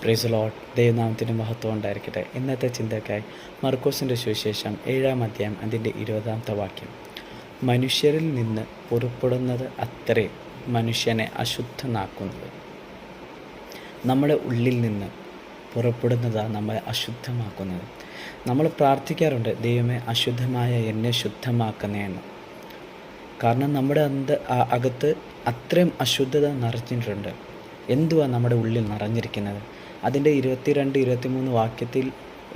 Praise Lord. ദൈവനാമത്തിന് മഹത്വം ഉണ്ടായിരിക്കട്ടെ. ഇന്നത്തെ ചിന്തക്കായി മർക്കോസിൻ്റെ സുവിശേഷം 7-ാം അധ്യായം അതിൻ്റെ 20-ാമത്തെ വാക്യം. മനുഷ്യരിൽ നിന്ന് പുറപ്പെടുന്നത് അത്രേ മനുഷ്യനെ അശുദ്ധനാക്കുന്നത്. നമ്മുടെ ഉള്ളിൽ നിന്ന് പുറപ്പെടുന്നതാണ് നമ്മളെ അശുദ്ധമാക്കുന്നത്. നമ്മൾ പ്രാർത്ഥിക്കാറുണ്ട്, ദൈവമേ അശുദ്ധമായ എന്നെ ശുദ്ധമാക്കുന്നതെന്ന്. കാരണം നമ്മുടെ അകത്ത് അത്രയും അശുദ്ധത നിറഞ്ഞിട്ടുണ്ട്. എന്തുവാ നമ്മുടെ ഉള്ളിൽ നിറഞ്ഞിരിക്കുന്നത്? അതിൻ്റെ 22-23 വാക്യത്തിൽ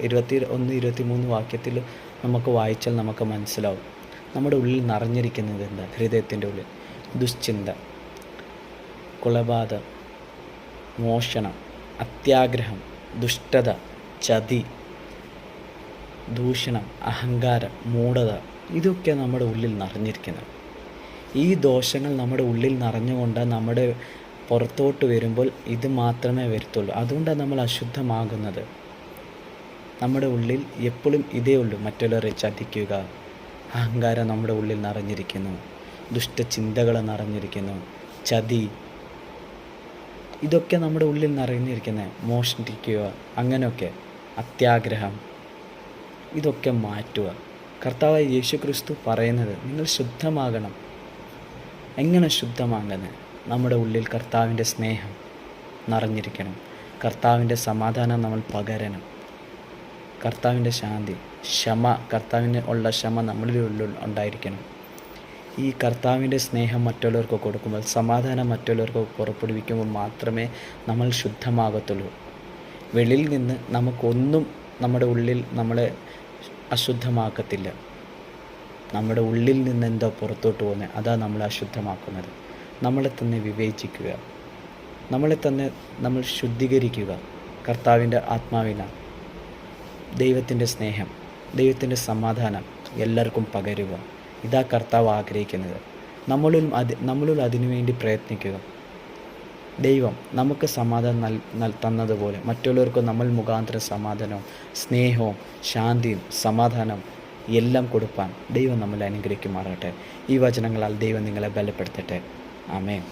21-23 വാക്യത്തിൽ നമുക്ക് വായിച്ചാൽ നമുക്ക് മനസ്സിലാവും നമ്മുടെ ഉള്ളിൽ നിറഞ്ഞിരിക്കുന്നത് എന്താ. ഹൃദയത്തിൻ്റെ ഉള്ളിൽ ദുശ്ചിന്ത, കൊലപാതകം, മോഷണം, അത്യാഗ്രഹം, ദുഷ്ടത, ചതി, ദൂഷണം, അഹങ്കാരം, മൂഢത, ഇതൊക്കെ നമ്മുടെ ഉള്ളിൽ നിറഞ്ഞിരിക്കുന്നത്. ഈ ദോഷങ്ങൾ നമ്മുടെ ഉള്ളിൽ നിറഞ്ഞുകൊണ്ട് നമ്മുടെ പുറത്തോട്ട് വരുമ്പോൾ ഇത് മാത്രമേ വരത്തുള്ളൂ. അതുകൊണ്ടാണ് നമ്മൾ അശുദ്ധമാകുന്നത്. നമ്മുടെ ഉള്ളിൽ എപ്പോഴും ഇതേ ഉള്ളൂ. മറ്റുള്ളവരെ ചതിക്കുക, അഹങ്കാരം നമ്മുടെ ഉള്ളിൽ നിറഞ്ഞിരിക്കുന്നു, ദുഷ്ടചിന്തകൾ നിറഞ്ഞിരിക്കുന്നു, ചതി, ഇതൊക്കെ നമ്മുടെ ഉള്ളിൽ നിറഞ്ഞിരിക്കുന്നത്. മോഷ്ടിക്കുക, അങ്ങനെയൊക്കെ, അത്യാഗ്രഹം, ഇതൊക്കെ മാറ്റുക. കർത്താവായ യേശു ക്രിസ്തു പറയുന്നത് നിങ്ങൾ ശുദ്ധമാകണം. എങ്ങനെ ശുദ്ധമാകുന്നത്? നമ്മുടെ ഉള്ളിൽ കർത്താവിൻ്റെ സ്നേഹം നിറഞ്ഞിരിക്കണം, കർത്താവിൻ്റെ സമാധാനം നമ്മൾ പകരണം, കർത്താവിൻ്റെ ശാന്തി, ക്ഷമ, കർത്താവിന് ഉള്ള ക്ഷമ നമ്മളിൽ ഉണ്ടായിരിക്കണം. ഈ കർത്താവിൻ്റെ സ്നേഹം മറ്റുള്ളവർക്ക് കൊടുക്കുമ്പോൾ, സമാധാനം മറ്റുള്ളവർക്ക് പുറപ്പെടുവിക്കുമ്പോൾ മാത്രമേ നമ്മൾ ശുദ്ധമാകത്തുള്ളൂ. വെളിയിൽ നിന്ന് നമുക്കൊന്നും നമ്മുടെ ഉള്ളിൽ നമ്മളെ അശുദ്ധമാക്കത്തില്ല. നമ്മുടെ ഉള്ളിൽ നിന്ന് എന്തോ പുറത്തോട്ട് പോകുന്നത്, അതാണ് നമ്മളെ അശുദ്ധമാക്കുന്നത്. നമ്മളെ തന്നെ വിവേചിക്കുക, നമ്മളെ തന്നെ നമ്മൾ ശുദ്ധീകരിക്കുക. കർത്താവിൻ്റെ ആത്മാവിനാൽ ദൈവത്തിൻ്റെ സ്നേഹം, ദൈവത്തിൻ്റെ സമാധാനം എല്ലാവർക്കും പകരുക. ഇതാ കർത്താവ് ആഗ്രഹിക്കുന്നത്. നമ്മളിൽ അതിനുവേണ്ടി പ്രയത്നിക്കുക. ദൈവം നമുക്ക് സമാധാനം തന്നതുപോലെ മറ്റുള്ളവർക്ക് നമ്മൾ മുഖാന്തരം സമാധാനവും സ്നേഹവും ശാന്തിയും സമാധാനവും എല്ലാം കൊടുപ്പാൻ ദൈവം നമ്മളെ അനുഗ്രഹിക്കുമാറാട്ടെ. ഈ വചനങ്ങളാൽ ദൈവം നിങ്ങളെ ബലപ്പെടുത്തട്ടെ. ആമേൻ.